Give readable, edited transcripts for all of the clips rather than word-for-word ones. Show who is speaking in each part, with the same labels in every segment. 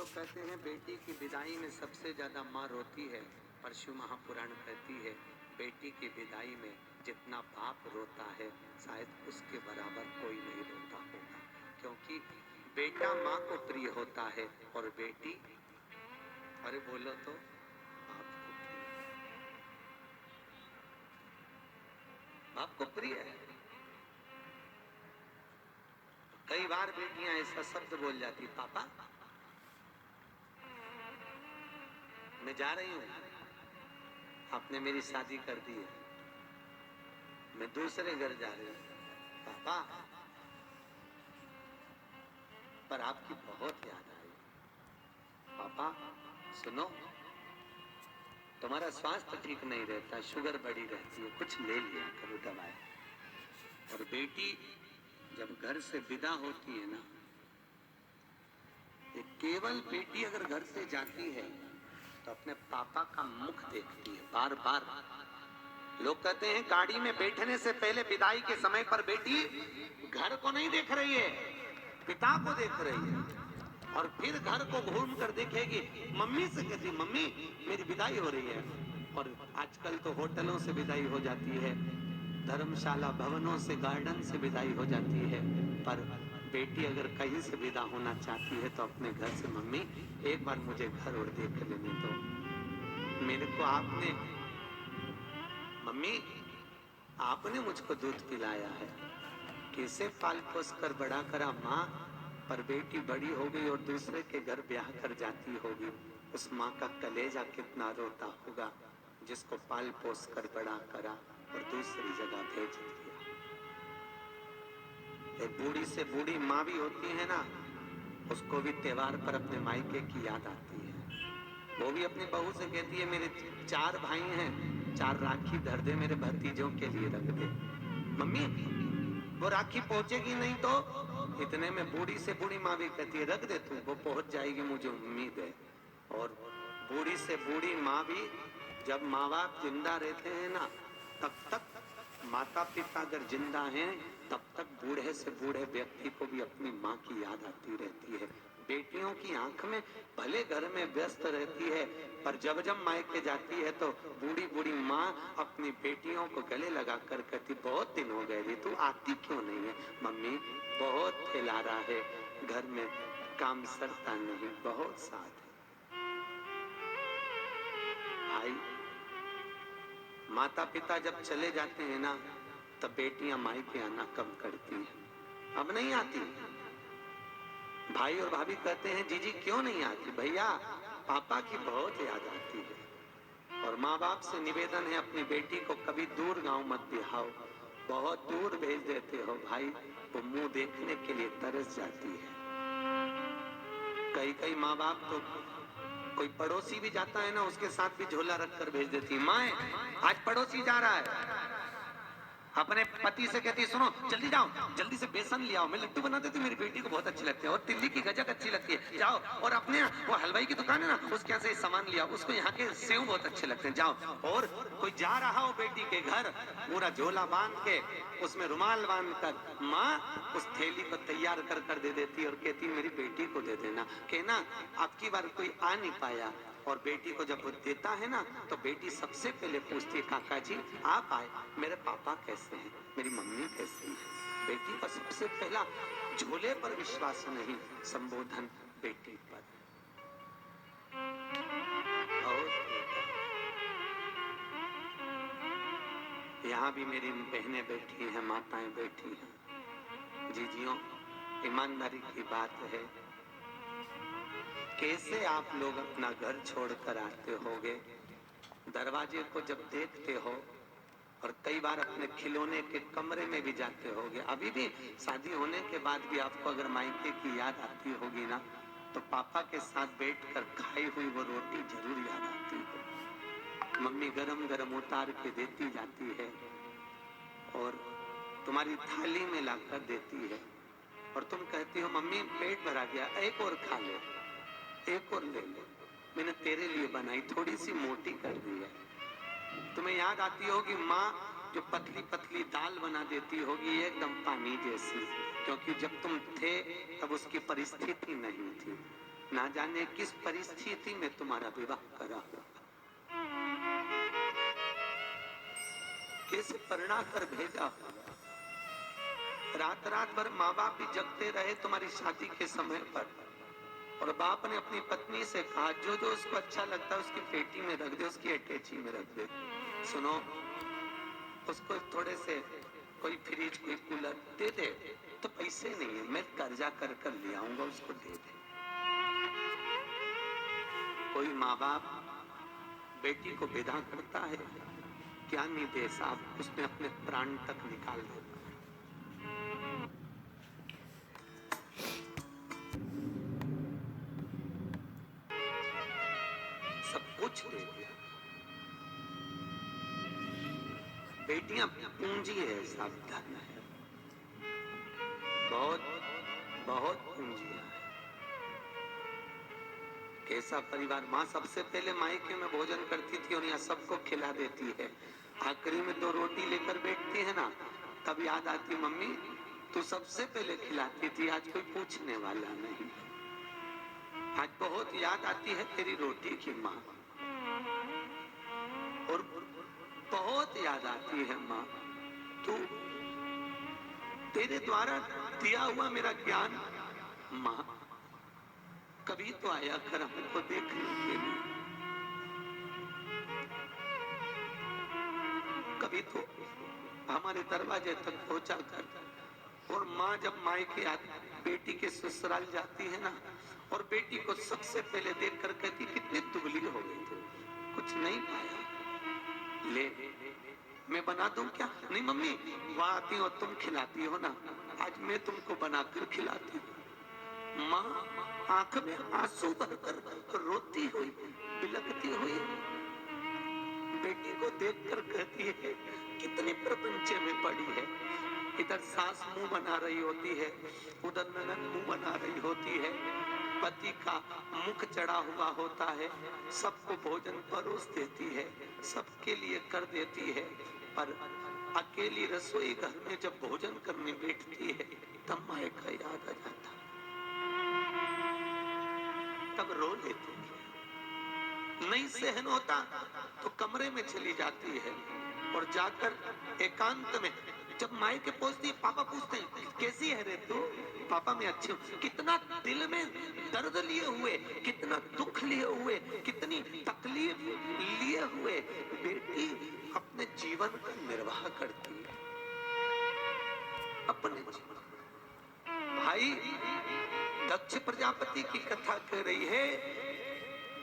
Speaker 1: लोग कहते हैं बेटी की विदाई में सबसे ज्यादा माँ रोती है, पर शिव महापुराण कहती है बेटी की विदाई में जितना बाप रोता है शायद उसके बराबर कोई नहीं रोता होगा, क्योंकि बेटा माँ को प्रिय होता है और बेटी, अरे बोलो तो, बाप को प्रिय है। कई बार बेटियां ऐसा शब्द बोल जाती, पापा मैं जा रही हूं, आपने मेरी शादी कर दी है, मैं दूसरे घर जा रही हूं पापा, पर आपकी बहुत याद आई। पापा सुनो, तुम्हारा स्वास्थ्य ठीक नहीं रहता, शुगर बढ़ी रहती है, कुछ ले लिया करो दवाई। और बेटी जब घर से विदा होती है ना, केवल बेटी अगर घर से जाती है तो अपने पापा का मुख देखती है बार बार। लोग कहते हैं गाड़ी में बैठने से पहले विदाई के समय पर बेटी घर को नहीं देख रही है, पिता को देख रही है, और फिर घर को घूम कर देखेगी, मम्मी से कहती मम्मी मेरी विदाई हो रही है। और आजकल तो होटलों से विदाई हो जाती है, धर्मशाला भवनों से, गार्डन से विदाई हो जाती है, पर बेटी अगर कहीं से विदा होना चाहती है तो अपने घर से, मम्मी एक बार मुझे घर और देख लेने दो, मेरे को आपने, मम्मी आपने मुझको दूध पिलाया है, कैसे पाल पोस कर बड़ा करा माँ, पर बेटी बड़ी हो गई और दूसरे के घर ब्याह कर जाती होगी, उस माँ का कलेजा कितना रोता होगा जिसको पाल पोस कर बड़ा करा और दूसरी जगह भेज दिया। एक बूढ़ी से बूढ़ी माँ भी होती है ना, उसको भी त्योहार पर अपने मायके की याद आती है, वो भी अपनी बहू से कहती है मेरे 4 भाई हैं, 4 राखी धर दे मेरे भतीजों के लिए रख दे। मम्मी वो राखी पहुंचेगी नहीं तो, इतने में बूढ़ी से बूढ़ी माँ भी कहती है रख दे तू, वो पहुंच जाएगी मुझे उम्मीद है। और बूढ़ी से बूढ़ी माँ भी, जब माँ बाप जिंदा रहते हैं ना तब तक, माता पिता अगर जिंदा हैं तब तक बूढ़े से बूढ़े व्यक्ति को भी अपनी माँ की याद आती रहती है। बेटियों की आंख में भले घर में व्यस्त रहती है, पर जब जब मायके जाती है तो बूढ़ी बूढ़ी माँ अपनी बेटियों को गले लगा कर कहती बहुत दिन हो गए रे, तू आती क्यों नहीं है? मम्मी बहुत फैला रहा है, घर में काम सरता नहीं, बहुत साथ भाई। माता पिता जब चले जाते हैं ना तब बेटियां मायके आना कम करती हैं, अब नहीं आती। भाई और भाभी कहते हैं जीजी क्यों नहीं आती? भैया पापा की बहुत याद आती है। और माँ बाप से निवेदन है अपनी बेटी को कभी दूर गांव मत बिहाओ, बहुत दूर भेज देते हो भाई, वो मुंह देखने के लिए तरस जाती है। कई कई माँ बाप तो, कोई पड़ोसी भी जाता है ना उसके साथ भी झोला रख कर भेज देती है, माँ आज पड़ोसी जा रहा है, अपने पति से कहती सुनो जल्दी जाओ, जल्दी से बेसन ले आओ, मैं लड्डू बना देती हूँ, मेरी बेटी को बहुत अच्छी लगती है, और तिल्ली की गजक अच्छी लगती है, जाओ। और अपने वो हलवाई की दुकान है ना उसके यहाँ से सामान लिया, उसको यहाँ के सेव बहुत अच्छे लगते हैं, जाओ। और कोई जा रहा हो बेटी के घर, पूरा झोला बांध के, उसमें रुमाल बांध कर, माँ उस थैली को तैयार कर कर दे देती और कहती मेरी बेटी को दे देना, कहना अब की बार कोई आ नहीं पाया। और बेटी को जब वो देता है ना तो बेटी सबसे पहले पूछती है काका जी आप आए, मेरे पापा कैसे हैं, मेरी मम्मी कैसी है? बेटी का सबसे पहला झोले पर विश्वास नहीं, संबोधन बेटी पर। और यहाँ भी मेरी बहनें बैठी हैं, माताएं बैठी हैं, जीजियों ईमानदारी की बात है, कैसे आप लोग अपना घर छोड़कर आते होगे, दरवाजे को जब देखते हो, और कई बार अपने खिलौने के कमरे में भी जाते होगे, अभी भी शादी होने के बाद भी आपको अगर मायके की याद आती होगी ना तो पापा के साथ बैठकर खाई हुई वो रोटी जरूर याद आती है, मम्मी गरम गरम उतार के देती जाती है और तुम्हारी थाली में लाकर देती है, और तुम कहती हो मम्मी पेट भरा गया, एक और खा लो, एक और ले लो, मैंने तेरे लिए बनाई, थोड़ी सी मोटी कर दी है। तुम्हें याद आती होगी माँ जो पतली पतली दाल बना देती होगी एकदम पानी जैसी, क्योंकि जब तुम थे तब उसकी परिस्थिति नहीं थी, ना जाने किस परिस्थिति में तुम्हारा विवाह करा होगा, कैसे परिणा कर भेजा होगा। रात रात भर माँ बाप भी जगते रहे तुम्हारी शादी के समय पर, और बाप ने अपनी पत्नी से कहा जो जो उसको अच्छा लगता है उसकी पेटी में रख दे, उसकी अटैची में रख दे। सुनो, उसको थोड़े से कोई फ्रिज कोई कूलर दे दे, तो पैसे नहीं है, मैं कर्जा कर कर ले आऊंगा, उसको दे दे। कोई माँ बाप बेटी को विदा करता है, क्या नहीं दे साहब, उसने अपने प्राण तक निकाल देता है। सब कुछ दे दिया। बेटियां पूंजी है साहब, धन है, बहुत बहुत पूंजियां है। कैसा परिवार। माँ सबसे पहले मायके में भोजन करती थी और यहाँ सबको खिला देती है, आखिरी में 2 रोटी लेकर बैठती है ना, तब याद आती मम्मी तू सबसे पहले खिलाती थी, आज कोई पूछने वाला नहीं। आज बहुत याद आती है तेरी रोटी की माँ, और बहुत याद आती है माँ तू, तेरे द्वारा दिया हुआ मेरा ज्ञान। माँ कभी तो आया कर हमको देखने के लिए, कभी तो हमारे दरवाजे तक पहुंचा कर। और माँ जब मायके बेटी के ससुराल जाती है ना, और बेटी को सबसे पहले देख कर कहती कितनी दुबली हो गई तू, कुछ नहीं पाया, ले मैं बना दूं क्या? नहीं मम्मी, वहां आती हो तुम खिलाती हो ना, आज मैं तुमको बनाकर खिलाती हूँ। माँ आंख में आंसू भरकर रोती हुई, बिलखती हुई बेटी को देखकर कहती है कितनी प्रपंचे में पड़ी है। इधर सास मुंह बना रही होती है, उधर ननद मुंह बना रही होती है, पति का मुख चढ़ा हुआ होता है, सबको भोजन परोस देती है, सबके लिए कर देती है, पर अकेली रसोई घर में जब भोजन करने बैठती है तब माँ का याद आ जाता, तब रो लेती है। नहीं सहन होता तो कमरे में चली जाती है, और जाकर एकांत में जब माई के पहुंचती, पापा पूछते हैं कैसी है रे तू? पापा मैं अच्छी हूँ। कितना दिल में दर्द लिए हुए, कितना दुख लिए हुए, कितनी तकलीफ लिए हुए बेटी अपने जीवन का निर्वाह करती है, अपने जीवन। भाई दक्ष प्रजापति की कथा कह रही है,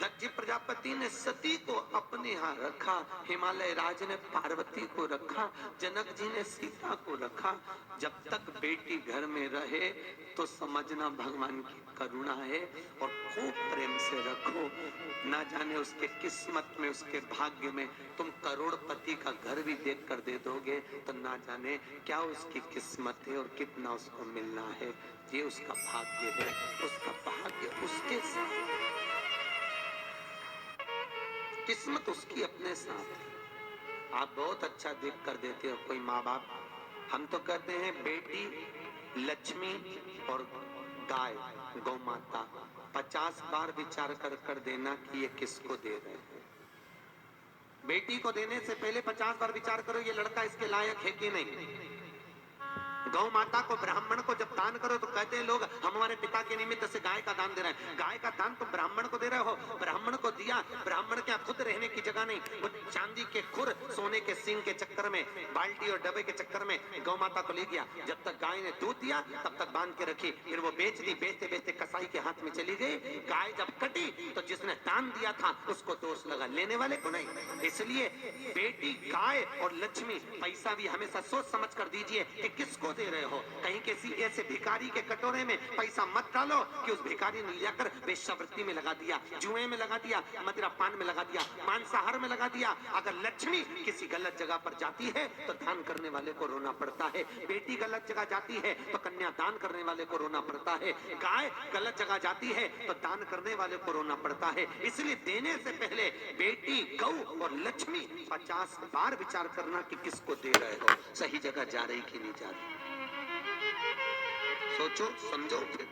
Speaker 1: दक्ष प्रजापति ने सती को अपने यहाँ रखा, हिमालय राज ने पार्वती को रखा, जनक जी ने सीता को रखा। जब तक बेटी घर में रहे तो समझना भगवान की करुणा है, और खूब प्रेम से रखो। ना जाने उसके किस्मत में, उसके भाग्य में तुम करोड़पति का घर भी देख कर दे दोगे तो ना जाने क्या उसकी किस्मत है और कितना उसको मिलना है। ये उसका भाग्य है, उसका भाग्य उसके साथ, किस्मत उसकी अपने साथ है। आप बहुत अच्छा देख कर देते हो कोई माँ बाप, हम तो कहते हैं बेटी, लक्ष्मी और गाय, गौ माता, 50 बार विचार कर कर देना कि ये किसको दे रहे हैं। बेटी को देने से पहले 50 बार विचार करो ये लड़का इसके लायक है कि नहीं। गौ माता को, ब्राह्मण को जब दान करो तो कहते हैं लोग हम हमारे पिता के निमित्त से गाय का दान दे रहे हैं। गाय का दान तो ब्राह्मण को दे रहे हो, ब्राह्मण को दिया, ब्राह्मण के खुद रहने की जगह नहीं, वो चांदी के खुर, सोने के सींग के चक्कर में, बाल्टी और डब्बे के चक्कर में गौ माता को ले गया। जब तक गाय ने दूध दिया तब तक बांध के रखी, फिर वो बेच दी, बेचते बेचते कसाई के हाथ में चली गई। गाय जब कटी तो जिसने दान दिया था उसको दोष लगा, लेने वाले को नहीं। इसलिए बेटी, गाय और लक्ष्मी, पैसा भी हमेशा सोच समझ कर दीजिए कि किसको दे रहे हो। कहीं किसी ऐसे भिखारी के कटोरे में पैसा मत डालो कि उस भिखारी ने लेकर वेश्यावृत्ति में लगा दिया, जुए में लगा दिया, मदिरा पान में लगा दिया, मांसाहार में लगा दिया। अगर लक्ष्मी किसी गलत जगह पर जाती है तो दान करने वाले को रोना पड़ता है। बेटी गलत जगह जाती है तो कन्या दान करने वाले को रोना पड़ता है। गाय गलत जगह जाती है तो दान करने वाले को रोना पड़ता है। इसलिए देने से पहले बेटी, गौ और लक्ष्मी 50 बार विचार करना कि किसको दे रहे हो, सही जगह जा रही कि नहीं जा रही। सोचो, समझो, फिर